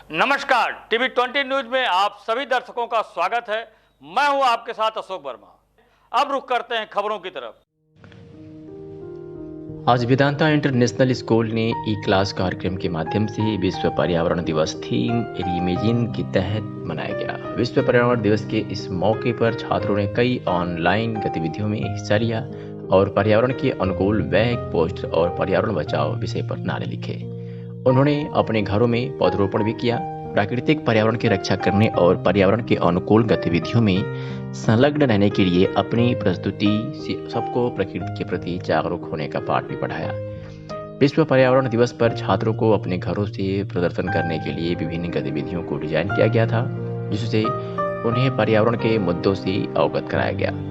नमस्कार, TV 20 news में आप सभी दर्शकों का स्वागत है। मैं हूं आपके साथ अशोक वर्मा। अब रुख करते हैं खबरों की तरफ। आज वेदांता इंटरनेशनल स्कूल ने ई क्लास कार्यक्रम के माध्यम से विश्व पर्यावरण दिवस थीम रीइमेजिन के तहत मनाया गया। विश्व पर्यावरण दिवस के इस मौके पर छात्रों ने कई ऑनलाइन गतिविधियों में हिस्सा लिया और पर्यावरण के अनुकूल बैग, पोस्टर और पर्यावरण बचाओ विषय पर नारे लिखे। उन्होंने अपने घरों में पौधरोपण भी किया। प्राकृतिक पर्यावरण की रक्षा करने और पर्यावरण के अनुकूल गतिविधियों में संलग्न रहने के लिए अपनी प्रस्तुति से सबको प्रकृति के प्रति जागरूक होने का पाठ भी पढ़ाया। विश्व पर्यावरण दिवस पर छात्रों को अपने घरों से प्रदर्शन करने के लिए विभिन्न गतिविधियों को डिजाइन किया गया था, जिससे उन्हें पर्यावरण के मुद्दों से अवगत कराया गया।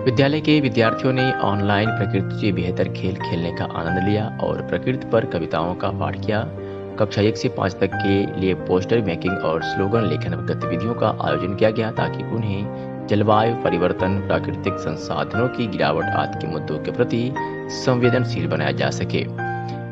विद्यालय के विद्यार्थियों ने ऑनलाइन प्रकृति से बेहतर खेल खेलने का आनंद लिया और प्रकृति पर कविताओं का पाठ किया। कक्षा 1 से 5 तक के लिए पोस्टर मेकिंग और स्लोगन लेखन गतिविधियों का आयोजन किया गया ताकि उन्हें जलवायु परिवर्तन, प्राकृतिक संसाधनों की गिरावट आदि के मुद्दों के प्रति संवेदनशील बनाया जा सके।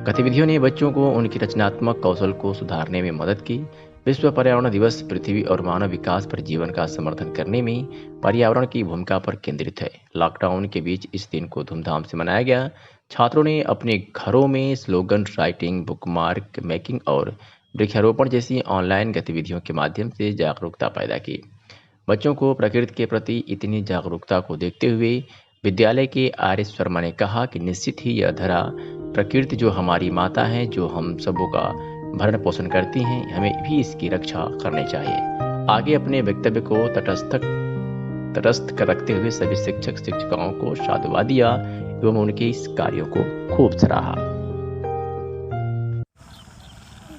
गतिविधियों ने बच्चों को उनके रचनात्मक कौशल को सुधारने में मदद की। विश्व पर्यावरण दिवस पृथ्वी और मानव विकास पर जीवन का समर्थन करने में पर्यावरण की भूमिका पर केंद्रित है। लॉकडाउन के बीच इस दिन को धूमधाम से मनाया गया। छात्रों ने अपने घरों में स्लोगन राइटिंग, बुकमार्क मेकिंग और वृक्षारोपण जैसी ऑनलाइन गतिविधियों के माध्यम से जागरूकता पैदा की। बच्चों को प्रकृति के प्रति इतनी जागरूकता को देखते हुए विद्यालय के आर एस शर्मा ने कहा कि निश्चित ही यह धरा प्रकृति जो हमारी माता है, जो हम सबों का भरण पोषण करती हैं, हमें भी इसकी रक्षा करनी चाहिए। आगे अपने वक्तव्य को तटस्थ कर रखते हुए सभी शिक्षक शिक्षिकाओं को साधुवाद दिया एवं उनके इस कार्यों को खूब सराहा।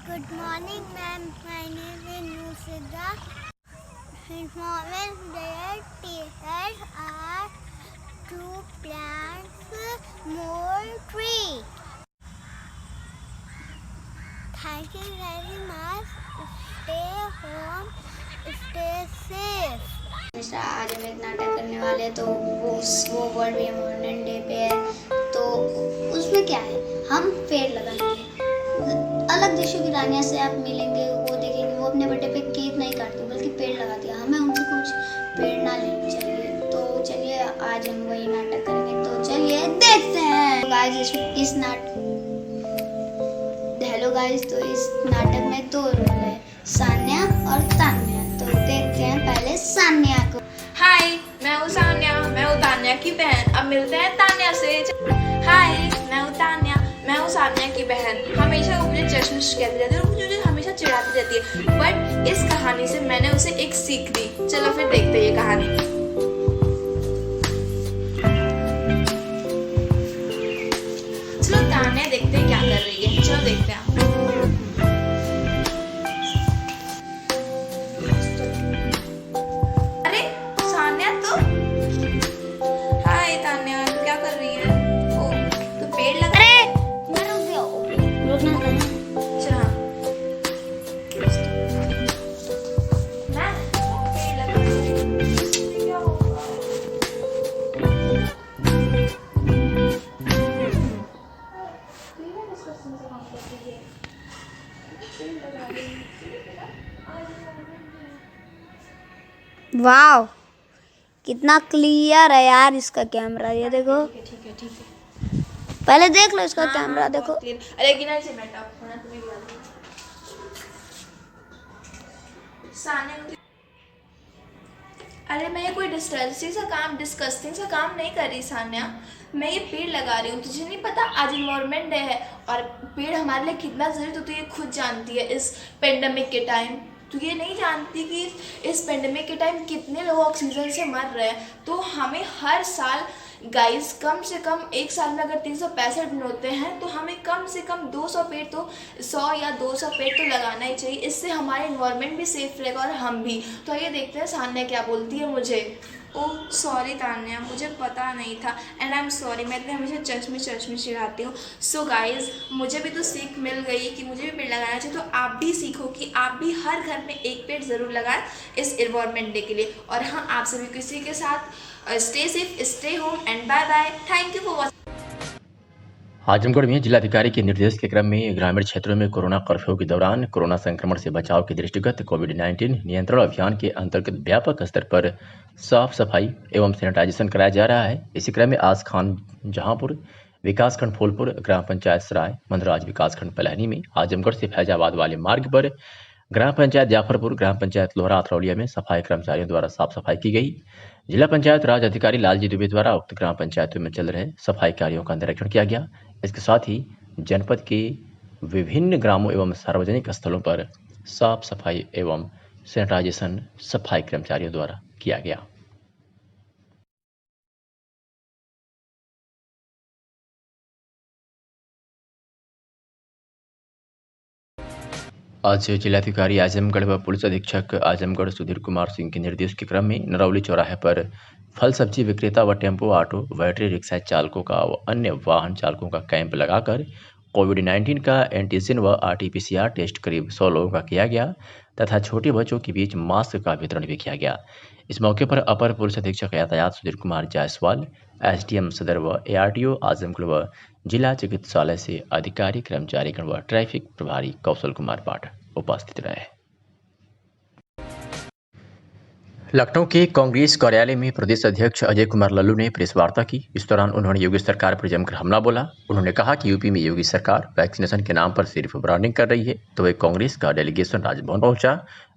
Good morning ma'am, my name is Nusida. Environment Day teachers are to plant more trees. Thank you very much. Stay home, stay safe. आज हम एक नाटक करने वाले हैं, तो वो वर्ल्ड एनवायरनमेंट डे पे है। तो उसमें क्या है, हम पेड़ लगाएंगे। अलग देशों की रानियां से आप मिलेंगे, वो देखेंगे वो अपने बर्थडे पे केक नहीं काटती बल्कि पेड़ लगाती है। हमें उनसे कुछ प्रेरणा लेनी चाहिए। तो चलिए आज हम वही नाटक करेंगे, तो चलिए देखते हैं। गाइस इस नाटक में दो रोल है, सान्या और तान्या। तो देखते हैं पहले सान्या को। हाय, मैं हूँ सान्या, मैं हूँ तान्या की बहन। अब मिलते हैं तान्या से। हाय, मैं हूँ तान्या, मैं हूँ सान्या की बहन। हमेशा वो मुझे चश्मिश कहती रहती है और मुझे हमेशा चिढ़ाती रहती है, बट इस कहानी से मैंने उसे एक सीख दी। चलो फिर देखते हैं ये कहानी। चलो तान्या देखते हैं क्या कर रही है। चलो देखते हैं। वाह, कितना क्लियर है यार इसका कैमरा। ये देखो, ठीक है। पहले देख लो इसका कैमरा। देखो, अरे गिनर से बैठा होना तुम्हें भी याद है। सान्या, अरे मैं कोई डिस्कस्टिंग सा काम नहीं कर रही सान्या। मैं ये पेड़ लगा रही हूँ। तुझे नहीं पता आज एनवायरनमेंट डे है और पेड़ हमारे लिए कितना ज़रूरी, तो ये खुद जानती है। इस पेंडेमिक के टाइम तू ये नहीं जानती कि इस पेंडेमिक के टाइम कितने लोग ऑक्सीजन से मर रहे हैं। तो हमें हर साल गाइस कम से कम एक साल में अगर 365 दिन होते हैं तो हमें कम से कम 200 पेड़ तो 100 या 200 पेड़ तो लगाना ही चाहिए। इससे हमारा एनवायरनमेंट भी सेफ रहेगा और हम भी। तो ये देखते हैं सान्या क्या बोलती है मुझे। ओह सॉरी तान्या, मुझे पता नहीं था एंड आई एम सॉरी। मैं इतने हमेशा चश्मी चिढ़ाती हूँ। सो गाइज, मुझे भी तो सीख मिल गई कि मुझे भी पेड़ लगाना चाहिए। तो आप भी सीखो कि आप भी हर घर में एक पेड़ ज़रूर लगाएं इस एनवायरनमेंट डे के लिए। और हाँ, आप सभी किसी के साथ stay safe, stay home and bye bye. Thank you for watching. Azamgarh में जिलाधिकारी के निर्देश के क्रम में ग्रामीण क्षेत्रों में कोरोना कर्फ्यू के दौरान कोरोना संक्रमण से बचाव के दृष्टिगत कोविड-19 नियंत्रण अभियान के अंतर्गत व्यापक स्तर पर साफ सफाई एवं सैनिटाइजेशन कराया जा रहा है। इसी क्रम में आज खानजहांपुर विकासखंड फूलपुर, ग्राम पंचायत सराय मंदराज विकासखंड पलानी में आजमगढ़ से फैजाबाद वाले मार्ग पर ग्राम पंचायत जाफरपुर, ग्राम पंचायत लोहरा अथरौलिया में सफाई कर्मचारियों द्वारा साफ सफाई की गई। जिला पंचायत राज अधिकारी लालजी दुबे द्वारा उक्त ग्राम पंचायतों में चल रहे सफाई कार्यों का निरीक्षण किया गया। इसके साथ ही जनपद के विभिन्न ग्रामों एवं सार्वजनिक स्थलों पर साफ सफाई एवं सैनिटाइजेशन सफाई कर्मचारियों द्वारा किया गया। आज जिलाधिकारी आजमगढ़ व पुलिस अधीक्षक आजमगढ़ सुधीर कुमार सिंह के निर्देश के क्रम में नरौली चौराहे पर फल सब्जी विक्रेता व टेम्पो, ऑटो, बैटरी रिक्शा चालकों का व अन्य वाहन चालकों का कैंप लगाकर कोविड-19 का एंटीजन व RT-PCR टेस्ट करीब 100 लोगों का किया गया तथा छोटे बच्चों के बीच मास्क का वितरण भी किया गया। इस मौके पर अपर पुलिस अधीक्षक यातायात सुधीर कुमार जायसवाल, SDM सदर व ARTO आजमगढ़ व जिला चिकित्सालय से अधिकारी, कर्मचारीगण व ट्रैफिक प्रभारी कौशल कुमार पाठक उपस्थित रहे। लखनऊ के कांग्रेस कार्यालय में प्रदेश अध्यक्ष अजय कुमार लल्लू ने प्रेस वार्ता की। इस दौरान उन्होंने योगी सरकार पर जमकर हमला बोला। उन्होंने कहा कि यूपी में योगी सरकार वैक्सीनेशन के नाम पर सिर्फ ब्रांडिंग कर रही है। तो एक कांग्रेस का डेलीगेशन राजभवन पहुंचा,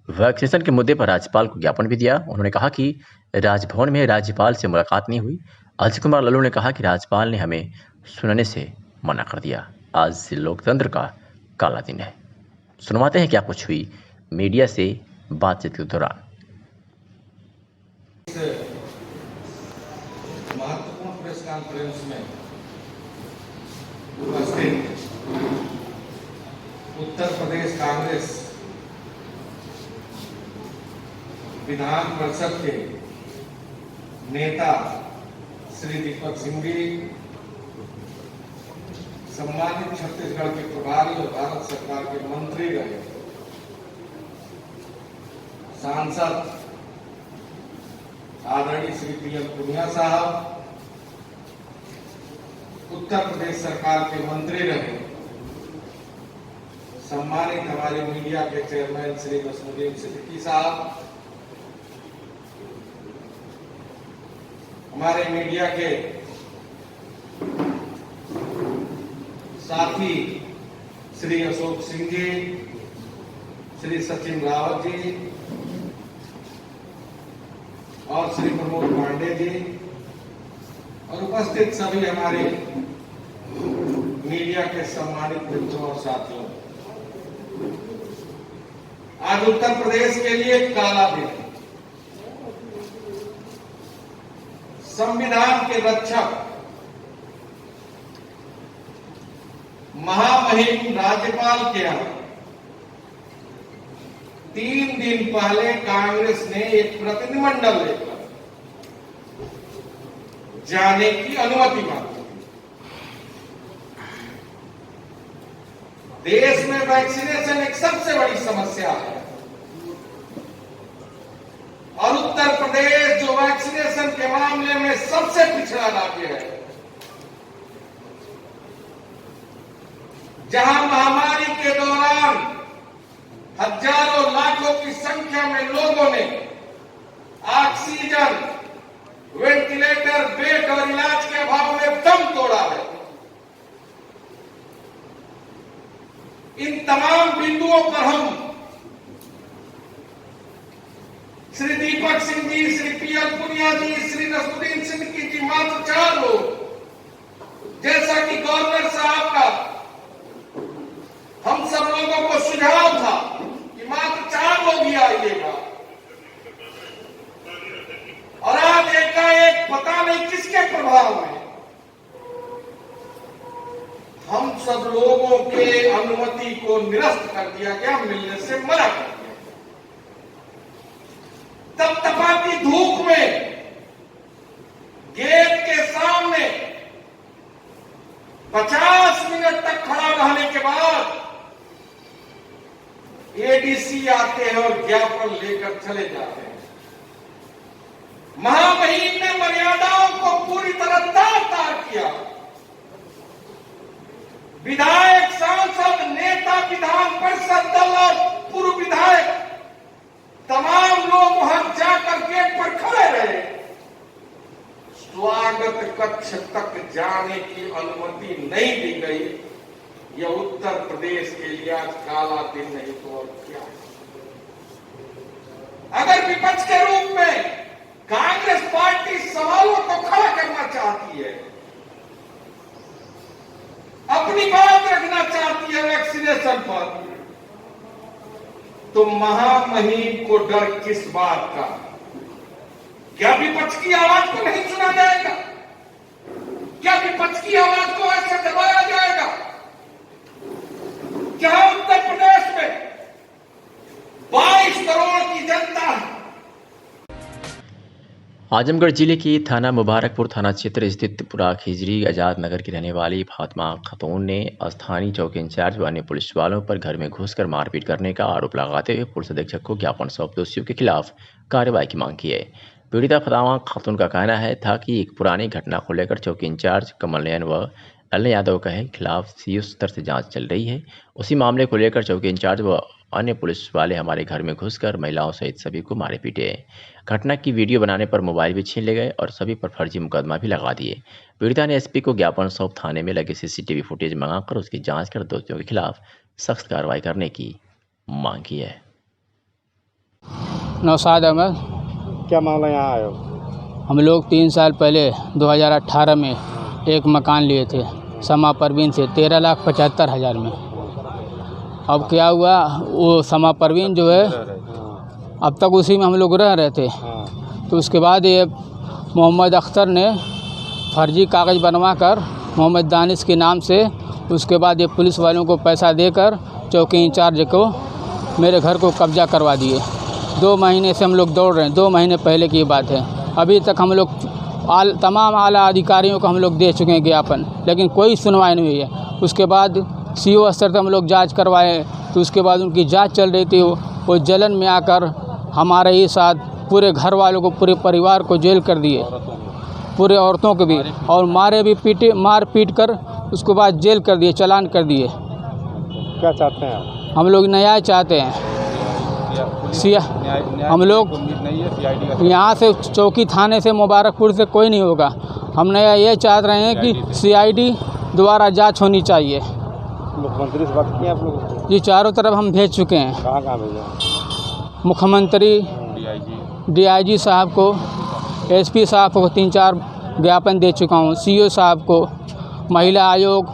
वैक्सीनेशन के मुद्दे पर राज्यपाल को ज्ञापन भी दिया। उन्होंने कहा कि राजभवन में राज्यपाल से मुलाकात नहीं हुई। अजय कुमार लल्लू ने कहा कि राज्यपाल ने हमें सुनने से मना कर दिया। आज लोकतंत्र का काला दिन है। सुनवाते हैं क्या कुछ हुई मीडिया से बातचीत के दौरान। महत्वपूर्ण प्रेस कॉन्फ्रेंस में उपस्थित उत्तर प्रदेश कांग्रेस विधान परिषद के नेता श्री दीपक सिंह जी, सम्मानित छत्तीसगढ़ के प्रभारी और भारत सरकार के मंत्री रहे सांसद आदरणीय श्री PL पुनिया साहब, उत्तर प्रदेश सरकार के मंत्री रहे सम्मानित हमारे मीडिया के चेयरमैन श्री नसरुद्दीन सिद्दीकी साहब, हमारे मीडिया के साथी श्री अशोक सिंह जी, श्री सचिन रावत जी और श्री प्रमोद पांडे जी और उपस्थित सभी हमारे मीडिया के सम्मानित मित्रों और साथियों, आज उत्तर प्रदेश के लिए काला दिन है। संविधान के रक्षक महामहिम राज्यपाल के यहाँ 3 दिन पहले कांग्रेस ने एक प्रतिनिधिमंडल लेकर जाने की अनुमति मांगी। देश में वैक्सीनेशन एक सबसे बड़ी समस्या है और उत्तर प्रदेश जो वैक्सीनेशन के मामले में सबसे पिछड़ा राज्य है, जहां महामारी के दौरान हजारों लाखों की संख्या में लोगों ने ऑक्सीजन, वेंटिलेटर, बेड और इलाज के अभाव में दम तोड़ा है। इन तमाम बिंदुओं पर हम श्री दीपक सिंह जी, श्री PL पुनिया जी, श्री नसरुद्दीन सिद्दीकी जी, मात्र 4 लोग, जैसा कि गवर्नर साहब का हम सब लोगों को सुझाव था कि मात्र 4 लोग ही आइएगा, और आज एकाएक पता नहीं किसके प्रभाव में हम सब लोगों के अनुमति को निरस्त कर दिया गया, मिलने से मना कर दिया। तपतपाती धूप में गेट के सामने 50 मिनट तक खड़ा रहने के बाद ADC आते हैं और ज्ञापन लेकर चले जाते हैं। महामहिम ने मर्यादाओं को पूरी तरह तार-तार किया। विधायक, सांसद, नेता, विधान परिषद दल और पूर्व विधायक तमाम लोग वहां जाकर गेट पर खड़े रहे। स्वागत कक्ष तक जाने की अनुमति नहीं दी गई। यह उत्तर प्रदेश के लिए आज काला दिन नहीं तो और क्या। अगर विपक्ष के रूप में कांग्रेस पार्टी सवालों को खड़ा करना चाहती है, अपनी बात रखना चाहती है वैक्सीनेशन पर, तो महामहिम को डर किस बात का? क्या विपक्ष की आवाज को नहीं सुना जाएगा? क्या विपक्ष की आवाज को ऐसे दबाया जाएगा? क्या उत्तर प्रदेश में 22 करोड़ की जनता है। आजमगढ़ जिले के थाना मुबारकपुर थाना क्षेत्र स्थित पुरा खिजरी आजाद नगर की रहने वाली फातिमा खातून ने स्थानीय चौकी इंचार्ज व अन्य पुलिस वालों पर घर में घुसकर मारपीट करने का आरोप लगाते हुए पुलिस अधीक्षक को ज्ञापन सौंप दोषियों के खिलाफ कार्रवाई की मांग की है। पीड़िता फातिमा खातून का कहना है था कि एक पुरानी घटना को लेकर चौकी इंचार्ज कमल नयन व अल्ले यादव के खिलाफ सीओ स्तर से जांच चल रही है। उसी मामले को लेकर चौकी इंचार्ज व अन्य पुलिस वाले हमारे घर में घुसकर महिलाओं सहित सभी को मारे पीटे। घटना की वीडियो बनाने पर मोबाइल भी छीन ले गए और सभी पर फर्जी मुकदमा भी लगा दिए। पीड़िता ने एसपी को ज्ञापन सौंप थाने में लगे सीसीटीवी फुटेज मंगाकर उसकी जांच कर दोषियों के खिलाफ सख्त कार्रवाई करने की मांग की है। नौशाद अहमद। क्या मामला यहाँ आए हो? हम लोग 3 साल पहले 2018 में एक मकान लिए थे समा परवीन से 13,75,000 में। अब क्या हुआ, वो समा परवीन जो है अब तक उसी में हम लोग रह रहे थे। तो उसके बाद ये मोहम्मद अख्तर ने फर्जी कागज़ बनवा कर मोहम्मद दानिश के नाम से, उसके बाद ये पुलिस वालों को पैसा देकर चौकी इंचार्ज को मेरे घर को कब्जा करवा दिए। 2 महीने से हम लोग दौड़ रहे हैं। 2 महीने पहले की बात है। अभी तक हम लोग तमाम आला अधिकारियों को हम लोग दे चुके हैं ज्ञापन, लेकिन कोई सुनवाई नहीं हुई है। उसके बाद सीओ स्तर से हम लोग जांच करवाए, तो उसके बाद उनकी जांच चल रही थी। वो जलन में आकर हमारे ही साथ पूरे घर वालों को, पूरे परिवार को जेल कर दिए, पूरे औरतों को भी, और मार पीट कर उसके बाद जेल कर दिए, चालान कर दिए। क्या चाहते हैं आप? हम लोग न्याय चाहते हैं। हम लोग यहाँ से चौकी थाने से मुबारकपुर से कोई नहीं होगा। हम नया ये चाह रहे हैं कि सीआईडी द्वारा जांच होनी चाहिए। मुख्यमंत्री से बात की आप लोग? ये चारों तरफ हम भेज चुके हैं। कहाँ भेजे? मुख्यमंत्री, डीआईजी साहब को, एसपी साहब को 3-4 ज्ञापन दे चुका हूँ, सीओ साहब को, महिला आयोग,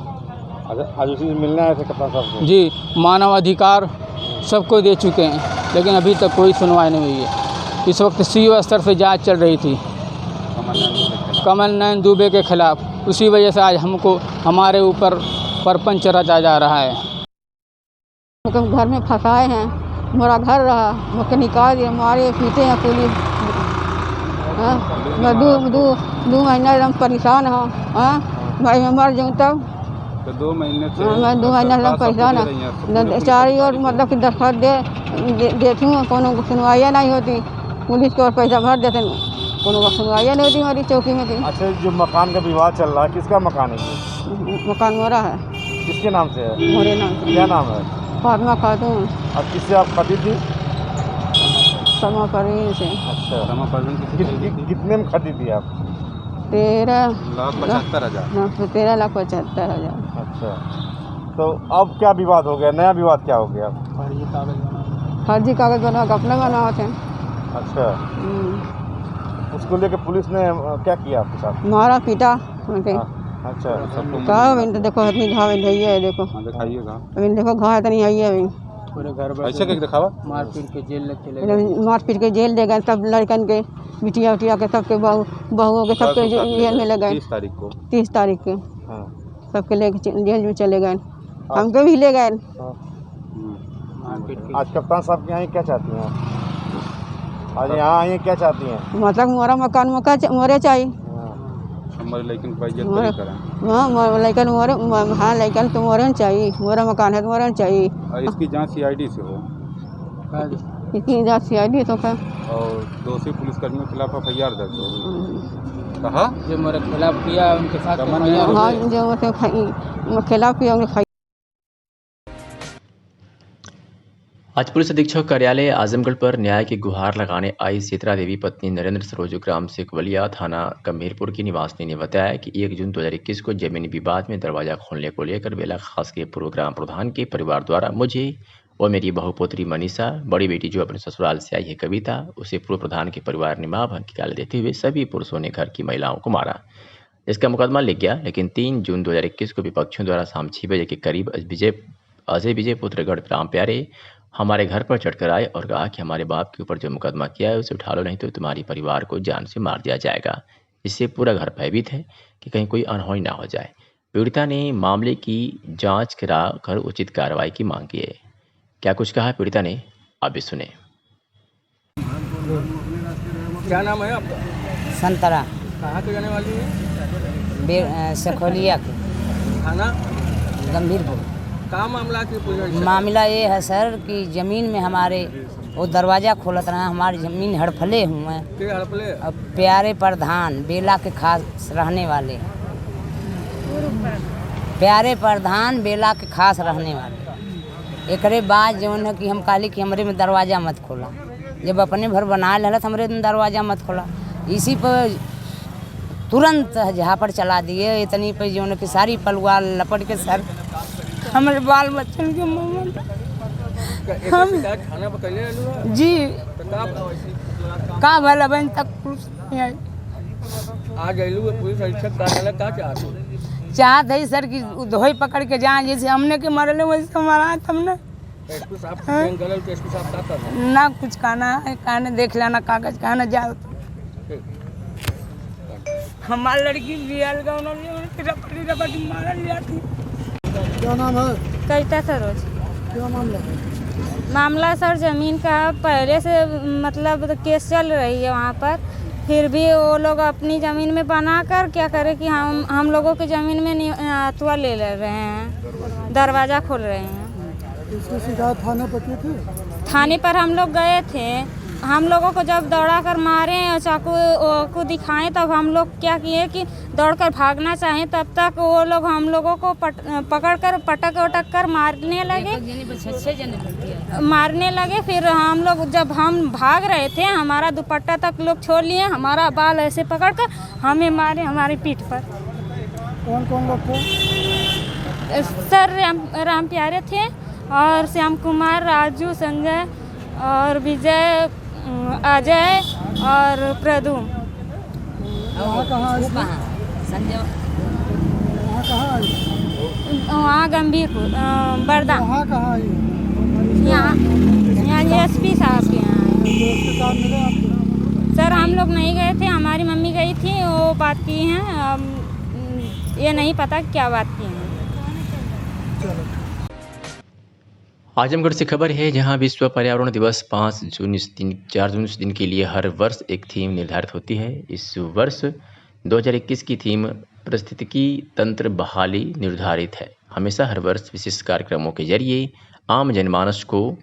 आज उसी से मिलना है कप्तान साहब से? जी, मानव अधिकार सबको दे चुके हैं, लेकिन अभी तक कोई सुनवाई नहीं हुई है। इस वक्त सीओ स्तर से जांच चल रही थी कमल नयन दुबे के खिलाफ। उसी वजह से आज हमको हमारे ऊपर परपंच रचा जा रहा है। घर में फंसाए हैं, मेरा घर रहा, मुझे निकाल दिए, मारे पीटे हैं पुलिस। मैं दो महीना एकदम परेशान हूँ। भाई मैं मर जाऊँ तब तो 2 महीने से मैं 2 महीना एकदम परेशान है। चारी और मतलब कि दरख्वास्त देती हूँ, कोनो सुनवाई नहीं होती। पुलिस को पैसा भर देते हैं, कोनो सुनवाई नहीं होती हमारी चौकी में थी। अच्छा, जो मकान का विवाद चल रहा है, किसका मकान है? मकान मेरा है। किसके नाम से है? मेरे नाम से। क्या नाम है? फातिमा खातून। अब किससे आप खरीदी थी? समा परवीन से। अच्छा, समा परवीन कितने में खरीदी थी आप? 13,75,000। 13,75,000। अच्छा, तो अब क्या विवाद हो गया? नया विवाद क्या हो गया? फर्जी कागज बना के अपने बनाते हैं। अच्छा, उसको लेके पुलिस ने क्या किया आपके साथ? मारा पीटा उनके। अच्छा, कहा देखो इतनी घाव है, देखो दिखाइएगा। अभी देखो घाव इतनी है अभी। पूरे घर ऐसे क्या दिखावा? मार पीट के जेल ले गए। सब लड़कन के बिटिया उटिया के, सबके बहुओं के, सबके जेल में ले गए। 30 तारीख को सबके लेके जेल में चले गए। हमको भी ले गए। आज कप्तान साहब के यहाँ क्या चाहती हैं? आज यहाँ आई क्या चाहती हैं? मतलब हमारा मकान मोरे चाहिए। हमारे लेकिन लेकिन तो मोरन चाहिए। मोरा मकान है तो मोरन चाहिए। इसकी जांच सीआईडी से हो। इसकी जांच सीआईडी तो और दोषी पुलिसकर्मियों के खिलाफ FIR दर्ज हो। कहा जो मेरे खिलाफ किया उनके साथ दमन हाँ जो उनके खिलाफ किया उनके आज पुलिस अधीक्षक कार्यालय आजमगढ़ पर न्याय की गुहार लगाने आई सीतरा देवी पत्नी नरेंद्र सरोज ग्राम से कुवलिया थाना गंभीरपुर की निवासिनी ने बताया कि 1 जून 2021 को जमीनी विवाद में दरवाजा खोलने को लेकर बेला खास के पूर्व ग्राम प्रधान के परिवार द्वारा मुझे और मेरी बहुपोत्री मनीषा, बड़ी बेटी जो अपने ससुराल से आई है कविता, उसे पूर्व प्रधान के परिवार ने मां बहन की गाली देते हुए सभी पुरुषों ने घर की महिलाओं को मारा। इसका मुकदमा लिख गया, लेकिन 3 जून 2021 को विपक्षियों द्वारा शाम 6 बजे के करीब अजय विजय पुत्रगढ़ राम प्यारे हमारे घर पर चढ़कर आए और कहा कि हमारे बाप के ऊपर जो मुकदमा किया है उसे उठा लो, नहीं तो तुम्हारे परिवार को जान से मार दिया जाएगा। इससे पूरा घर भयभीत है कि कहीं कोई अनहोनी ना हो जाए। पीड़िता ने मामले की जांच करा कर उचित कार्रवाई की मांग की है। क्या कुछ कहा पीड़िता ने, आप भी सुने। क्या नाम है आपका? संतरा कहाँ के जाने वाली है? सखोलिया के थाना गंभीरपुर। क्या मामला की पुलिस? मामला ये है सर कि ज़मीन में हमारे वो दरवाज़ा खोलत रहे, हमारी ज़मीन हड़फले हुए हैं। के हड़पले? अब प्यारे प्रधान बेला के खास रहने वाले, प्यारे प्रधान बेला के खास रहने वाले। एकरे बाद जो है कि हम कहली कि हमरे में दरवाज़ा मत खोला, जब अपने भर बना लेला तो हमरे में दरवाज़ा मत खोला। इसी पर तुरंत झापड़ चला दिए, इतनी पे जो है कि सारी पलवार लपट के सर हमारे बाल बच्चन के हम थाना पर कैले जी तो का भला बन तक पुलिस नहीं आई। आज आइलू पुलिस अधीक्षक कार्यालय का चाहत है सर कि धोई पकड़ के जाए, जैसे हमने के मारले वैसे हमारा हमने एसपी साहब गलल के एसपी साहब का कर ना कुछ कहना है, कहने देख लेना कागज कहना जाओ। हमारी लड़की बियाल गाँव रपटी मारा लिया थी। क्या नाम है? कविता सरोज। क्या मामला है? मामला सर ज़मीन का पहले से मतलब केस चल रही है वहाँ पर, फिर भी वो लोग अपनी ज़मीन में बनाकर क्या करें कि हम लोगों की ज़मीन में अथवा ले रहे हैं, दरवाज़ा खोल रहे हैं। इसकी शिकायत थाने पर की थी? थाने पर हम लोग गए थे। हम लोगों को जब दौड़ा कर मारे और चाकू को दिखाएं, तब हम लोग क्या किए कि दौड़कर भागना चाहें, तब तक वो लोग हम लोगों को पकड़कर पटक वटक कर मारने लगे। फिर हम लोग जब हम भाग रहे थे, हमारा दुपट्टा तक लोग छोड़ लिए, हमारा बाल ऐसे पकड़कर हमें मारे हमारी पीठ पर। कौन कौन लोग थे? सर राम प्यारे थे और श्याम कुमार, राजू, संजय और विजय, अजय और प्रदुम। वहाँ गंभीरपुर बरदा। यहाँ एसपी साहब के यहाँ। सर हम लोग नहीं गए थे, हमारी मम्मी गई थी, वो बात की हैं। ये नहीं पता क्या बात की है। आजमगढ़ से खबर है, जहां विश्व पर्यावरण दिवस 4 जून इस दिन के लिए हर वर्ष एक थीम निर्धारित होती है। इस वर्ष 2021 की थीम पारिस्थितिकी तंत्र बहाली निर्धारित है। हमेशा हर वर्ष विशिष्ट कार्यक्रमों के जरिए आम जनमानस को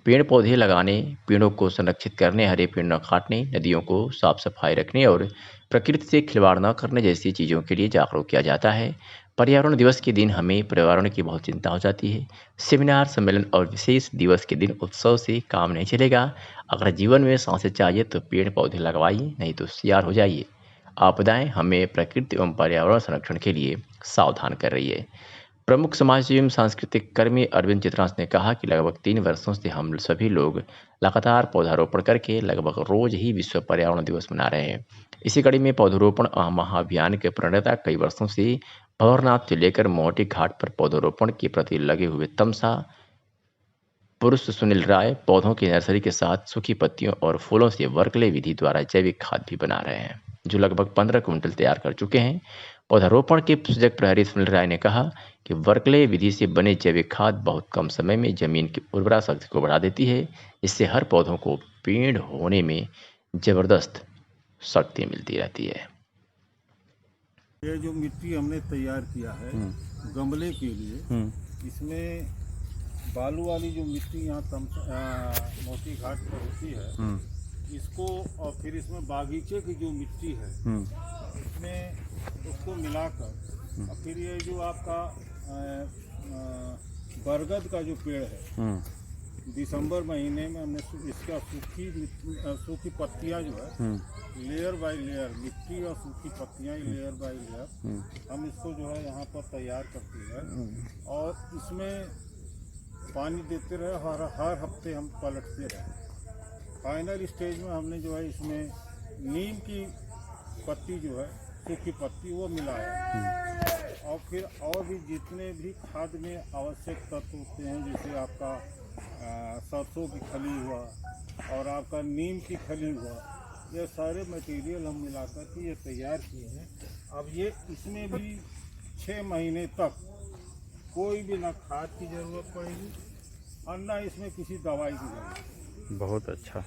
पेड़ पौधे लगाने, पेड़ों को संरक्षित करने, हरे पेड़ न काटने, नदियों को साफ सफाई रखने और प्रकृति से खिलवाड़ न करने जैसी चीज़ों के लिए जागरूक किया जाता है। पर्यावरण दिवस के दिन हमें पर्यावरण की बहुत चिंता हो जाती है। सेमिनार, सम्मेलन और विशेष दिवस के दिन उत्सव से काम नहीं चलेगा। अगर जीवन में सांसें चाहिए तो पेड़ पौधे लगवाइए, नहीं तो होशियार हो जाइए। आपदाएं हमें प्रकृति एवं पर्यावरण संरक्षण के लिए सावधान कर रही है। प्रमुख समाज एवं सांस्कृतिक कर्मी अरविंद चित्रांश ने कहा कि लगभग 3 वर्षों से हम सभी लोग लगातार पौधारोपण करके लगभग रोज ही विश्व पर्यावरण दिवस मना रहे हैं। इसी कड़ी में पौधारोपण महाअभियान के प्रणेता कई वर्षों से भंवरनाथ से लेकर मोहटी घाट पर पौधारोपण के प्रति लगे हुए तमसा पुरुष सुनील राय पौधों की नर्सरी के साथ सूखी पत्तियों और फूलों से वर्कले विधि द्वारा जैविक खाद भी बना रहे हैं, जो लगभग 15 क्विंटल तैयार कर चुके हैं। पौधारोपण के सजग प्रहरी सुनील राय ने कहा कि वर्कले विधि से बने जैविक खाद बहुत कम समय में जमीन की उर्वरा शक्ति को बढ़ा देती है। इससे हर पौधों को पेड़ होने में जबरदस्त शक्ति मिलती रहती है। ये जो मिट्टी हमने तैयार किया है गमले के लिए, इसमें बालू वाली जो मिट्टी यहाँ मोती घाट पर होती है, इसको और फिर इसमें बागीचे की जो मिट्टी है इसमें उसको मिलाकर और फिर ये जो आपका बरगद का जो पेड़ है, दिसंबर महीने में हमने इसका सूखी पत्तियां जो है लेयर बाय लेयर, मिट्टी और सूखी पत्तियां लेयर बाय लेयर हम इसको जो है यहाँ पर तैयार करते हैं और इसमें पानी देते रहे, हर हफ्ते हम पलटते रहे। फाइनल स्टेज में हमने जो है इसमें नीम की पत्ती जो है, सूखी पत्ती, वो मिलाया और फिर और भी जितने भी खाद में आवश्यक तत्व होते हैं, जैसे आपका सरसों की खली हुआ और आपका नीम की खली हुआ, ये सारे मटेरियल हम मिलाकर के ये तैयार किए हैं। अब ये इसमें भी 6 महीने तक कोई भी ना खाद की ज़रूरत पड़ेगी और ना इसमें किसी दवाई की ज़रूरत। बहुत अच्छा।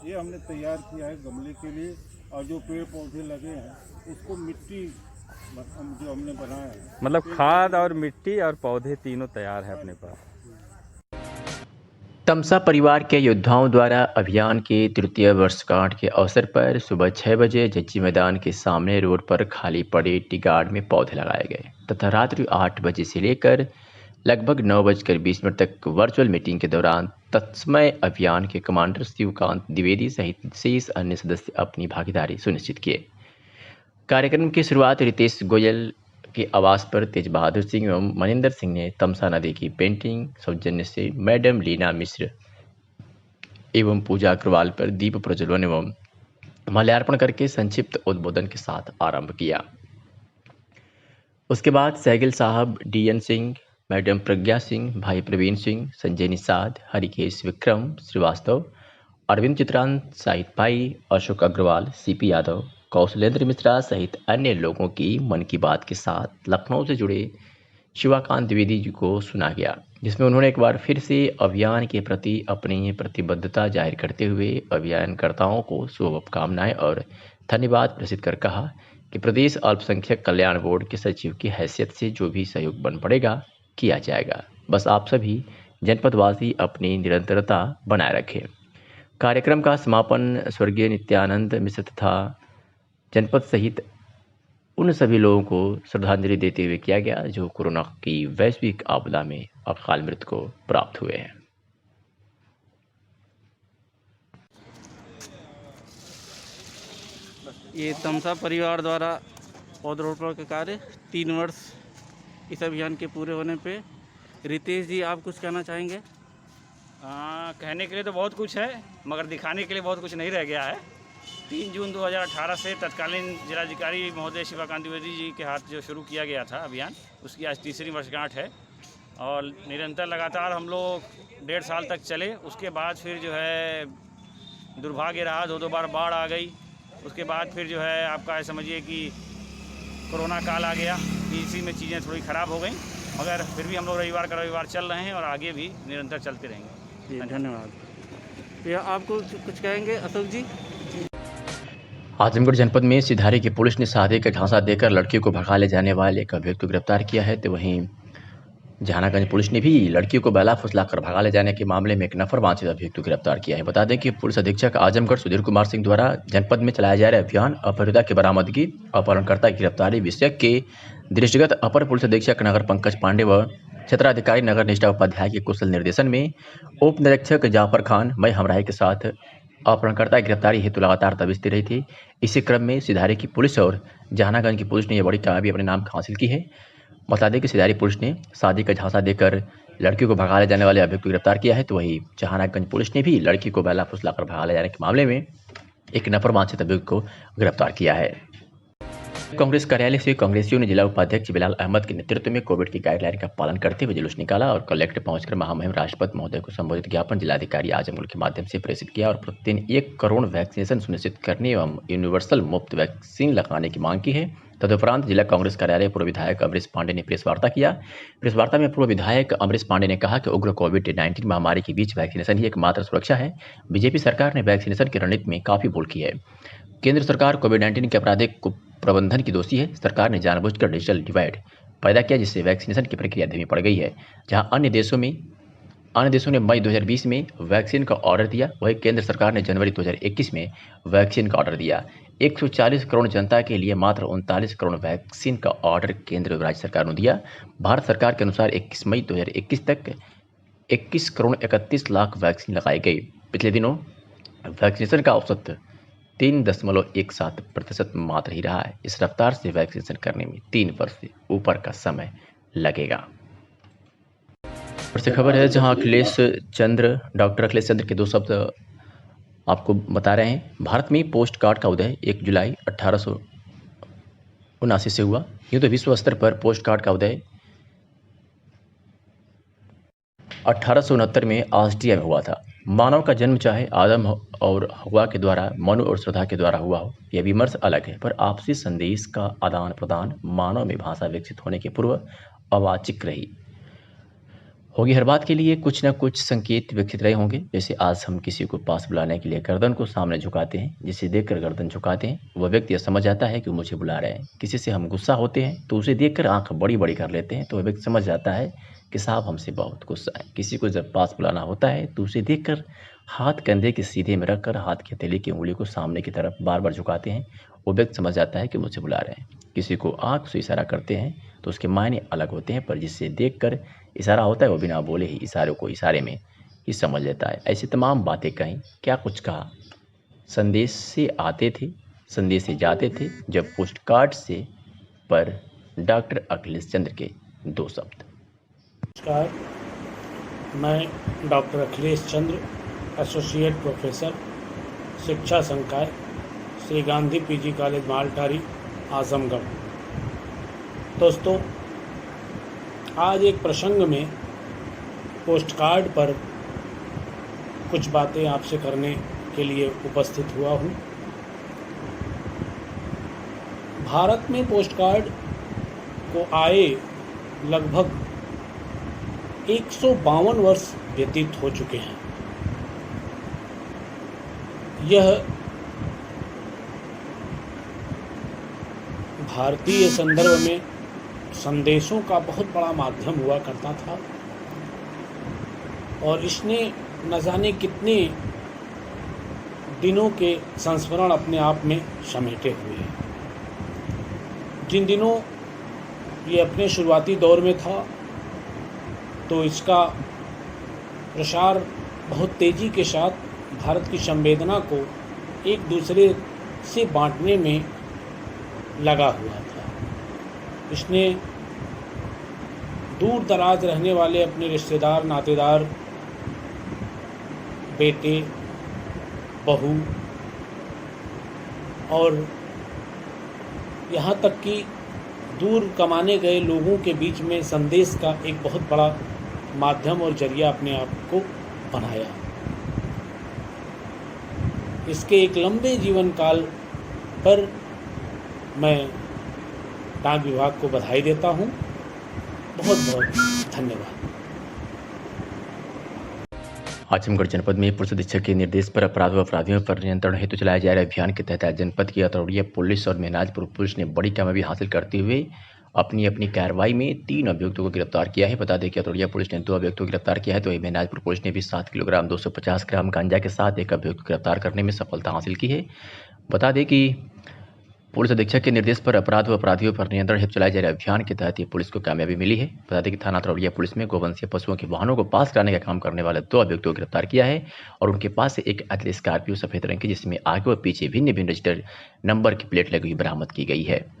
ये हमने तैयार किया है गमले के लिए, और जो पेड़ पौधे लगे हैं उसको मिट्टी जो हमने बनाया है, मतलब खाद और मिट्टी और पौधे तीनों तैयार है अपने पास। तमसा परिवार के योद्धाओं द्वारा अभियान के तृतीय वर्षगांठ के अवसर पर सुबह 6 बजे जज्जी मैदान के सामने रोड पर खाली पड़े टी गार्ड में पौधे लगाए गए तथा रात्रि 8 बजे से लेकर लगभग 9:20 तक वर्चुअल मीटिंग के दौरान तत्समय अभियान के कमांडर शिवकांत द्विवेदी सहित शेष अन्य सदस्य अपनी भागीदारी सुनिश्चित किए। कार्यक्रम की शुरुआत रितेश गोयल के आवास पर तेज बहादुर सिंह एवं मनिंदर सिंह ने तमसा नदी की पेंटिंग सौजन्य से मैडम लीना मिश्र एवं पूजा अग्रवाल पर दीप प्रज्वलन एवं माल्यार्पण करके संक्षिप्त उद्बोधन के साथ आरंभ किया। उसके बाद सैगिल साहब, डीएन सिंह, मैडम प्रज्ञा सिंह, भाई प्रवीण सिंह, संजय निषाद, हरिकेश विक्रम श्रीवास्तव, अरविंद चित्रांत, साहित भाई, अशोक अग्रवाल, सीपी यादव, कौशलेंद्र मिश्रा सहित अन्य लोगों की मन की बात के साथ लखनऊ से जुड़े शिवाकांत द्विवेदी जी को सुना गया, जिसमें उन्होंने एक बार फिर से अभियान के प्रति अपनी प्रतिबद्धता जाहिर करते हुए अभियानकर्ताओं को शुभकामनाएं और धन्यवाद प्रेषित कर कहा कि प्रदेश अल्पसंख्यक कल्याण बोर्ड के सचिव की हैसियत से जो भी सहयोग बन पड़ेगा किया जाएगा। बस आप सभी जनपदवासी अपनी निरंतरता बनाए रखें। कार्यक्रम का समापन स्वर्गीय नित्यानंद मिश्र तथा जनपद सहित उन सभी लोगों को श्रद्धांजलि देते हुए किया गया जो कोरोना की वैश्विक आपदा में अकाल मृत्यु को प्राप्त हुए हैं। ये तमसा परिवार द्वारा पौधरोपण का कार्य 3 वर्ष इस अभियान के पूरे होने पे, रितेश जी आप कुछ कहना चाहेंगे? कहने के लिए तो बहुत कुछ है, मगर दिखाने के लिए बहुत कुछ नहीं रह गया है। 3 जून 2018 से तत्कालीन जिलाधिकारी महोदय शिवाकांत द्विवेदी जी के हाथ जो शुरू किया गया था अभियान, उसकी आज 3री वर्षगांठ है और निरंतर लगातार हम लोग 1.5 साल तक चले। उसके बाद फिर जो है दुर्भाग्य रहा, 2 बार बाढ़ आ गई। उसके बाद फिर जो है आपका समझिए कि कोरोना काल आ गया, इसी में चीज़ें थोड़ी ख़राब हो गई, मगर फिर भी हम लोग रविवार चल रहे हैं और आगे भी निरंतर चलते रहेंगे। धन्यवाद। तो आपको कुछ कहेंगे अशोक जी? आजमगढ़ जनपद में सिधारी की पुलिस ने शादी का झांसा देकर लड़की को भगा ले जाने वाले एक अभियुक्त को गिरफ्तार किया है, तो वहीं जहानागंज पुलिस ने भी लड़की को बेला फुसलाकर भगा ले जाने के मामले में एक नफर वांछित अभियुक्त को गिरफ्तार किया है। बता दें कि पुलिस अधीक्षक आजमगढ़ सुधीर कुमार सिंह द्वारा जनपद में चलाया जा रहे अभियान अपहृता की बरामदगी, अपहरणकर्ता की गिरफ्तारी विषय के दृष्टिगत अपर पुलिस अधीक्षक नगर पंकज पांडे व क्षेत्राधिकारी नगर निष्ठा उपाध्याय के कुशल निर्देशन में उप निरीक्षक जाफर खान मई हमराही के साथ अपहरणकर्ता की गिरफ्तारी हेतु लगातार दबिशती रही थी। इसी क्रम में सिधारी की पुलिस और जहानागंज की पुलिस ने यह बड़ी कामयाबी अपने नाम हासिल की है। बता दें कि सिधारी पुलिस ने शादी का झांसा देकर लड़की को भगा ले जाने वाले अभियुक्त को गिरफ्तार किया है, तो वहीं जहानागंज पुलिस ने भी लड़की को बेला फुसलाकर भगा ले जाने के मामले में एक नफर वांछित अभियुक्त को गिरफ्तार किया है। कांग्रेस कार्यालय से कांग्रेसियों ने जिला उपाध्यक्ष बिलाल अहमद के नेतृत्व में कोविड की गाइडलाइन का पालन करते हुए जुलूस निकाला और कलेक्टर पहुंचकर महामहिम राष्ट्रपति महोदय को संबोधित ज्ञापन जिलाधिकारी आजमगढ़ के माध्यम से प्रेषित किया और प्रतिदिन 1 करोड़ वैक्सीनेशन सुनिश्चित करने एवं यूनिवर्सल मुफ्त वैक्सीन लगाने की मांग की है। तदुपरांत जिला कांग्रेस कार्यालय पूर्व विधायक अमरीश पांडे ने प्रेस वार्ता किया। प्रेस वार्ता में पूर्व विधायक अमरीश पांडे ने कहा कि उग्र कोविड-19 महामारी के बीच वैक्सीनेशन ही एकमात्र सुरक्षा है। बीजेपी सरकार ने वैक्सीनेशन की रणनीति में काफी भूल की है। केंद्र सरकार कोविड-19 के आपराधिक प्रबंधन की दोषी है। सरकार ने जानबूझकर डिजिटल डिवाइड पैदा किया, जिससे वैक्सीनेशन की प्रक्रिया धीमी पड़ गई है। जहां अन्य देशों में अन्य देशों ने मई 2020 में वैक्सीन का ऑर्डर दिया, वहीं केंद्र सरकार ने जनवरी 2021 में वैक्सीन का ऑर्डर दिया। 140 करोड़ जनता के लिए मात्र 39 करोड़ वैक्सीन का ऑर्डर केंद्र और राज्य सरकार ने दिया। भारत सरकार के अनुसार 21 मई 2021 तक 21 करोड़ 31 लाख वैक्सीन लगाई गई। पिछले दिनों वैक्सीनेशन का औसत 3.17% मात्र ही रहा है। इस रफ्तार से वैक्सीनेशन करने में 3 वर्ष से ऊपर का समय लगेगा। और से खबर है जहां डॉक्टर अखिलेश चंद्र के 2 शब्द आपको बता रहे हैं। भारत में पोस्ट कार्ड का उदय 1 जुलाई 1879 से हुआ। यूँ तो विश्व स्तर पर पोस्ट कार्ड का उदय 1869 में ऑस्ट्रिया में हुआ था। मानव का जन्म चाहे आदम और हवा के द्वारा, मनु और श्रद्धा के द्वारा हुआ हो, यह विमर्श अलग है, पर आपसी संदेश का आदान प्रदान मानव में भाषा विकसित होने के पूर्व अवाचिक रही होगी। हर बात के लिए कुछ न कुछ संकेत विकसित रहे होंगे। जैसे आज हम किसी को पास बुलाने के लिए गर्दन को सामने झुकाते हैं, जिसे देखकर गर्दन झुकाते हैं वह व्यक्ति यह समझ जाता है कि मुझे बुला रहे हैं। किसी से हम गुस्सा होते हैं तो उसे देखकर आंख बड़ी बड़ी कर लेते हैं तो वह व्यक्ति समझ जाता है कि साहब हमसे बहुत गुस्सा है। किसी को जब पास बुलाना होता है तो उसे देखकर हाथ कंधे के सीधे में रखकर हाथ की हथेली की उंगली को सामने की तरफ बार बार झुकाते हैं, वो व्यक्ति समझ जाता है कि मुझे बुला रहे हैं। किसी को आंख से इशारा करते हैं तो उसके मायने अलग होते हैं, पर जिससे देखकर इशारा होता है वो बिना बोले ही इशारे को इशारे में ही समझ लेता है। ऐसी तमाम बातें कहीं, क्या कुछ कहा। संदेश से आते थे, संदेश से जाते थे, जब पोस्ट कार्ड से पर डॉक्टर अखिलेश चंद्र के 2 शब्द। नमस्कार, मैं डॉक्टर अखिलेश चंद्र, एसोसिएट प्रोफेसर, शिक्षा संकाय, श्री गांधी पीजी कॉलेज मालटारी, आजमगढ़। दोस्तों, आज एक प्रसंग में पोस्ट कार्ड पर कुछ बातें आपसे करने के लिए उपस्थित हुआ हूँ। भारत में पोस्ट कार्ड को आए लगभग 152 वर्ष व्यतीत हो चुके हैं। यह भारतीय संदर्भ में संदेशों का बहुत बड़ा माध्यम हुआ करता था और इसने न जाने कितने दिनों के संस्मरण अपने आप में समेटे हुए हैं। जिन दिनों ये अपने शुरुआती दौर में था तो इसका प्रसार बहुत तेज़ी के साथ भारत की संवेदना को एक दूसरे से बांटने में लगा हुआ था। इसने दूर दराज रहने वाले अपने रिश्तेदार, नातेदार, बेटे, बहू और यहाँ तक कि दूर कमाने गए लोगों के बीच में संदेश का एक बहुत बड़ा माध्यम और जरिया अपने आप को बनाया। इसके एक लंबे जीवन काल पर मैं डाक विभाग को बधाई देता हूँ। बहुत बहुत धन्यवाद। आजमगढ़ जनपद में पुलिस अधीक्षक के निर्देश पर अपराधियों पर नियंत्रण हेतु चलाए जा रहे अभियान के तहत जनपद की अतरौड़िया पुलिस और महनाजपुर पुलिस ने बड़ी कामयाबी हासिल करते हुए अपनी कार्रवाई में 3 अभियुक्तों को गिरफ्तार किया है। बता दें कि अतरौड़िया पुलिस ने 2 अभियुक्तों को गिरफ्तार किया है, तो महनाजपुर पुलिस ने भी 7 किलोग्राम 250 ग्राम गांजा के साथ एक अभियुक्त को गिरफ्तार करने में सफलता हासिल की है। बता दें कि पुलिस अधीक्षक के निर्देश पर अपराधियों पर नियंत्रण हेतु चलाए जा रहे अभियान के तहत ये पुलिस को कामयाबी मिली है। बता दें कि थाना अतरौड़िया पुलिस में गोवंशीय पशुओं के वाहनों को पास कराने का काम करने वाले 2 अभियुक्तों को गिरफ्तार किया है और उनके पास से एक अतली स्कॉर्पियो सफेद रंग की, जिसमें आगे व पीछे भिन्न रजिस्टर्ड नंबर की प्लेट लगी हुई बरामद की गई है।